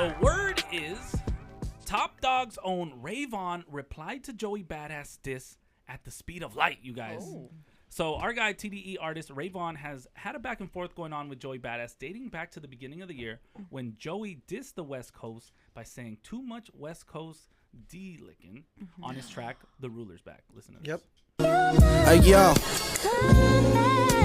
The word is Top Dog's own Rayvon replied to Joey Badass diss at the speed of light, you guys. Oh. So our guy, TDE artist Rayvon, has had a back and forth going on with Joey Badass dating back to the beginning of the year when Joey dissed the West Coast by saying too much West Coast D-licking on his track, The Ruler's Back. Listen to this. Hey, yo.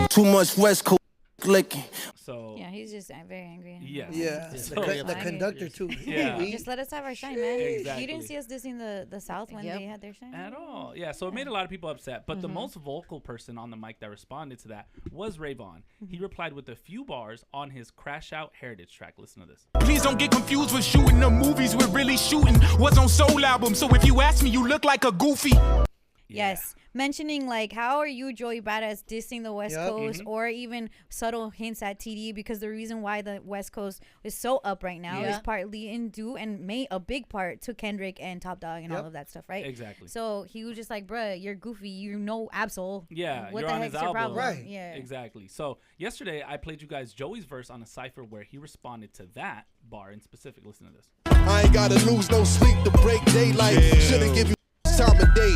Too much West Coast licking. So yeah, he's just very angry. Yes. Yeah. So, The conductor, too. Yeah. Just let us have our shine, man. Exactly. You didn't see us dissing the South when they had their shine. At all. Yeah, so it made a lot of people upset. But the most vocal person on the mic that responded to that was Rayvon. He replied with a few bars on his Crash Out Heritage track. Listen to this. Please don't get confused with shooting the movies we're really shooting. What's on Soul Album, so if you ask me, you look like a goofy. Yes. Mentioning like, how are you, Joey Badass, dissing the West Coast, or even subtle hints at TD, because the reason why the West Coast is so up right now is partly in due and made a big part to Kendrick and Top Dog and all of that stuff, right? Exactly. So he was just like, bruh, you're goofy. You know Absol. Yeah, what you're the on heck's his your album. problem? Right. Yeah. Exactly. So yesterday I played you guys Joey's verse on a cypher where he responded to that bar in specific. Listen to this. I ain't gotta lose no sleep to break daylight. Shouldn't give you time of day.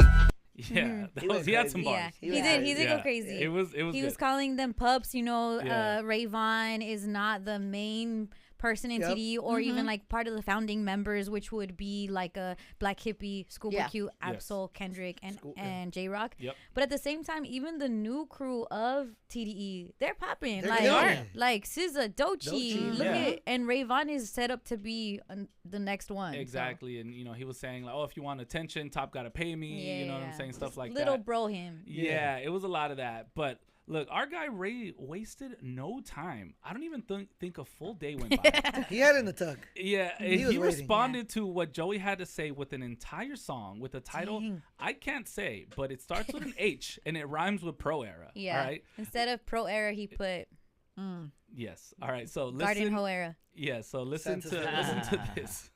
Yeah, he had some bars. Yeah, he did go crazy. It was he good. was calling them pups. You know, Yeah. Rayvon is not the main person in TDE or even like part of the founding members, which would be like a Black Hippie, Schoolboy Q, Absol, Kendrick, and J Rock. Yep. But at the same time, even the new crew of TDE, they're popping. They're Like SZA, Doechii, look Yeah. at, and Rayvon is set up to be the next one. Exactly, and you know he was saying like, oh, if you want attention, Top gotta pay me. You know what I'm saying, stuff like little that. bro him. Yeah, it was a lot of that, but. Look, our guy Ray wasted no time. I don't even think a full day went by. He had it in the tuck. Yeah, He he was responded to what Joey had to say with an entire song with a title I can't say, but it starts with an H and it rhymes with Pro Era. Yeah. All right. Instead of Pro Era, he put Yes. All right. So listen. Garden Hoe Era. Yeah. So listen to this.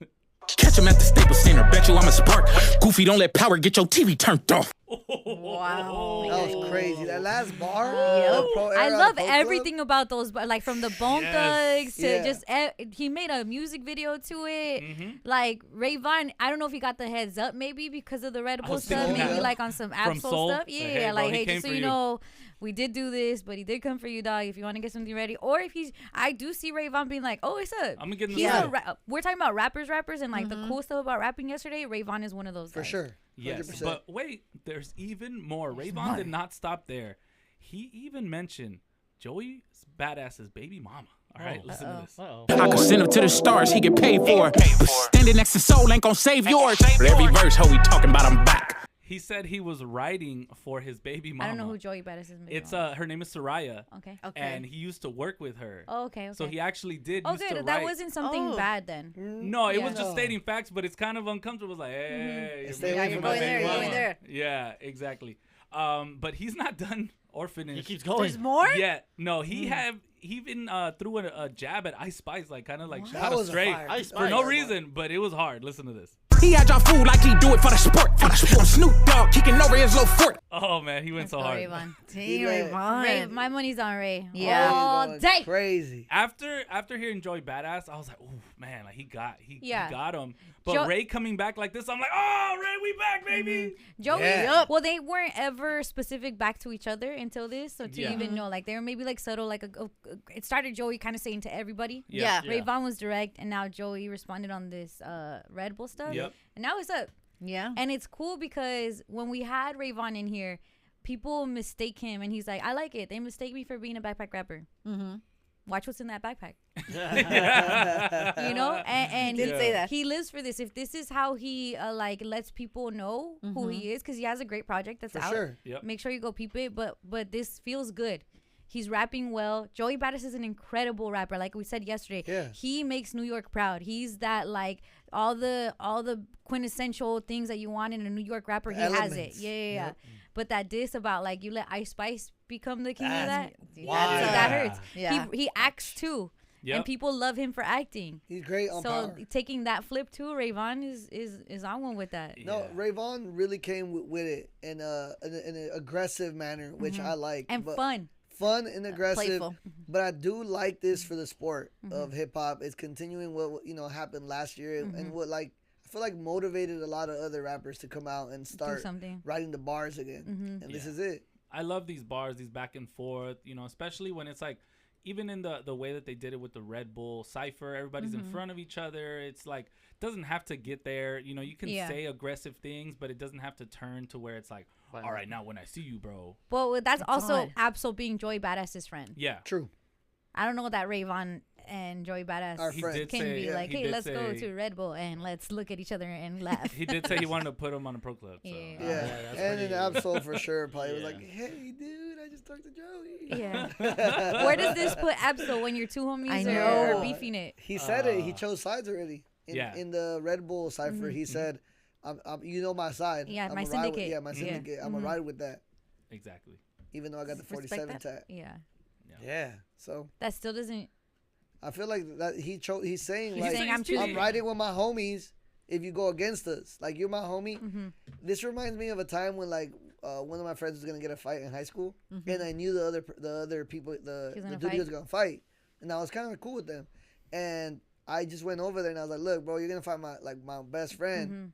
Catch him at the Staples Center. Bet you I'm a spark. Goofy, don't let power get your TV turned off. Wow. That was crazy. That last bar. I love everything about those, like from the Bone Thugs to just he made a music video to it. Like Rayvon, I don't know if he got the heads up maybe because of the Red Bull stuff, maybe like on some Absol stuff. Yeah, like hey, just so you know, we did do this, but he did come for you, dog. If you want to get something ready, or if I do see Rayvon being like, oh, what's up? I'm gonna get in He's the we're talking about rappers, and like the cool stuff about rapping yesterday. Rayvon is one of those guys. For sure. 100%. Yes, but wait, there's even more. Rayvon did not stop there. He even mentioned Joey Badass's baby mama. All right, listen to this. I can send him to the stars, he get paid for it. But standing next to Soul ain't gonna save yours. But every verse, how we talking about, I'm back. He said he was writing for his baby mama. I don't know who Joey Badass is. It's her name is Soraya. Okay. And he used to work with her. Oh, okay. So he actually did. Oh, used to good. That write. wasn't something bad then. No, it was just stating facts, but it's kind of uncomfortable. It's like, hey, you're going there. Yeah, exactly. But he's not done or finished. He keeps going. There's more? Yeah. No, he even threw a jab at Ice Spice, like kind of like shot was straight Ice for no Spice. reason, but it was hard. Listen to this. He had y'all food like he do it for the sport. Snoop Dogg kicking over his little fort. Oh man, he went so hard. Rayvon. Ray, My money's on Ray. Yeah. All day. Crazy. After hearing Joey Badass, I was like, oh man, like he got him. But Jo- Ray coming back like this, I'm like, oh Ray, we back, baby. Joey, Yeah. well, they weren't ever specific back to each other until this, so to Yeah. even know, like they were maybe like subtle, like it started Joey kind of saying to everybody. Yeah. Rayvon was direct, and now Joey responded on this Red Bull stuff. Yep. And now it's up. Yeah. And it's cool because when we had Rayvon in here, people mistake him, and he's like, I like it. They mistake me for being a backpack rapper. Mm-hmm. Watch what's in that backpack. You know, and Didn't say that. He lives for this. If this is how he like lets people know who he is, because he has a great project that's For out. sure. Yep. Make sure you go peep it. But this feels good. He's rapping well. Joey Badass is an incredible rapper. Like we said yesterday, he makes New York proud. He's that like all the quintessential things that you want in a New York rapper. He has it. Yeah. Yep. But that diss about like you let Ice Spice become the king of that, Wow. that hurts. Yeah. He acts too. Yep. And people love him for acting. He's great on So power. taking that flip too, Rayvon is on one with that. No, Rayvon really came with it in an aggressive manner, which I like. And but fun. fun and aggressive. Playful. But I do like this for the sport of hip hop. It's continuing what happened last year and what I feel like motivated a lot of other rappers to come out and start writing the bars again. And this is it. I love these bars, these back and forth, especially when it's like, even in the way that they did it with the Red Bull Cypher, everybody's in front of each other. It's like, doesn't have to get there. You can say aggressive things, but it doesn't have to turn to where it's like, all right, now when I see you, bro. Well, that's also Absol being Joey Badass's friend. Yeah. True. I don't know that Rayvon and Joey Badass can be like, hey, let's go to Red Bull and let's look at each other and laugh. He did say he wanted to put him on a pro club. So. Yeah. And then Absol for sure probably was like, hey, dude, I just talked to Joey. Yeah. Where does this put Absol when your two homies are beefing it? He said it. He chose sides already. In the Red Bull Cypher, he said, my side. Yeah, my syndicate. My syndicate. I'm going to ride with that. Exactly. Even though I got the 47 tat. Yeah. So that still doesn't. I feel like that he's saying I'm riding with my homies if you go against us. Like, you're my homie. This reminds me of a time when one of my friends was gonna get a fight in high school, and I knew the other people, the dude he was gonna fight, and I was kind of cool with them, and I just went over there and I was like, look, bro, you're gonna fight my best friend.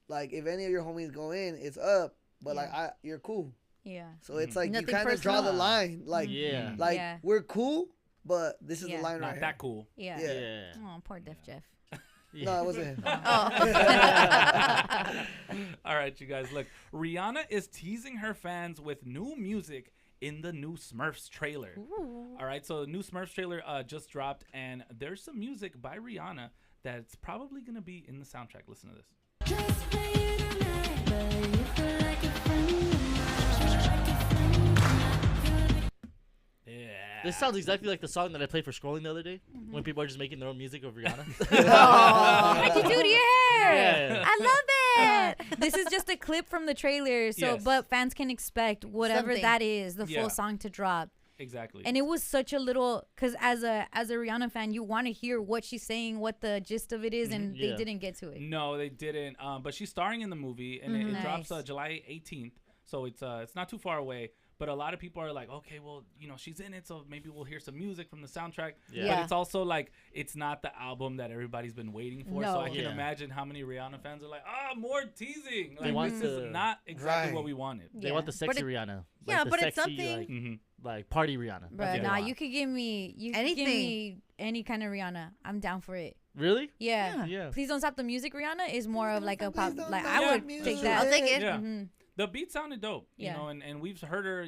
Like, if any of your homies go in, it's up, but you're cool. Yeah. So it's like you kind of draw the line. Like, we're cool, but this is the line right here. Not that cool. Yeah. Oh, poor Def Jeff. No, it wasn't him. All right, you guys. Look, Rihanna is teasing her fans with new music in the new Smurfs trailer. Ooh. All right, so the new Smurfs trailer just dropped, and there's some music by Rihanna that's probably going to be in the soundtrack. Listen to this. Yeah. This sounds exactly like the song that I played for scrolling the other day when people are just making their own music of Rihanna. What'd you do to your hair? Yeah. I love it. This is just a clip from the trailer, so but fans can expect whatever that is, the full song to drop. Exactly. And it was such a little, because as a Rihanna fan, you want to hear what she's saying, what the gist of it is, and they didn't get to it. No, they didn't. But she's starring in the movie, and it drops July 18th, so it's not too far away. But a lot of people are like, okay, well, she's in it, so maybe we'll hear some music from the soundtrack. Yeah. But it's also like, it's not the album that everybody's been waiting for. No. So I can imagine how many Rihanna fans are like, more teasing. Like, this is not exactly what we wanted. They want the sexy Rihanna. Like but sexy, it's something like party Rihanna. But you could give me any kind of Rihanna. I'm down for it. Really? Yeah. Please Don't Stop the Music Rihanna is more of like a pop. Like, I would take that. I'll take it. Yeah. The beat sounded dope, and we've heard her,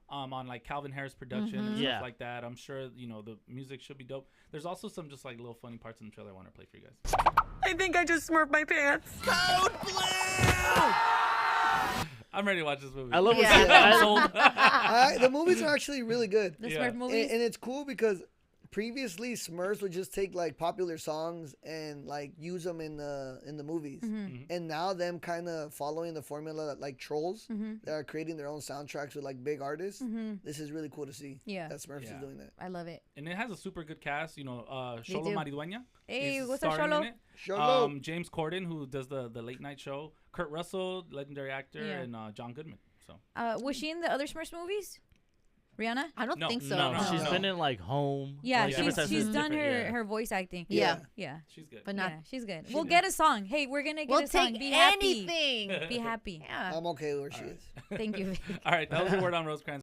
on like Calvin Harris production and stuff like that. I'm sure, the music should be dope. There's also some just like little funny parts in the trailer I want to play for you guys. I think I just smurfed my pants. Code Blue! I'm ready to watch this movie. I love the movies are actually really good. The Smurf movies? And it's cool because previously Smurfs would just take like popular songs and like use them in the movies, and now them kind of following the formula like Trolls, they are creating their own soundtracks with like big artists. This is really cool to see. That Smurfs is doing that. I love it. And it has a super good cast. Xolo Maridueña. Hey, what's up, Xolo? James Corden, who does the late night show. Kurt Russell, legendary actor, and John Goodman. So was she in the other Smurfs movies? Rihanna? I don't think so. No. She's been in like Home. Yeah, like, she's done her voice acting. Yeah. She's good. But not. She's good. We'll get a song. Hey, we're gonna get we'll a song. Take Be anything. happy. Be happy. Yeah. I'm okay where she is. Thank you. All right, that was the word on Rosecrans.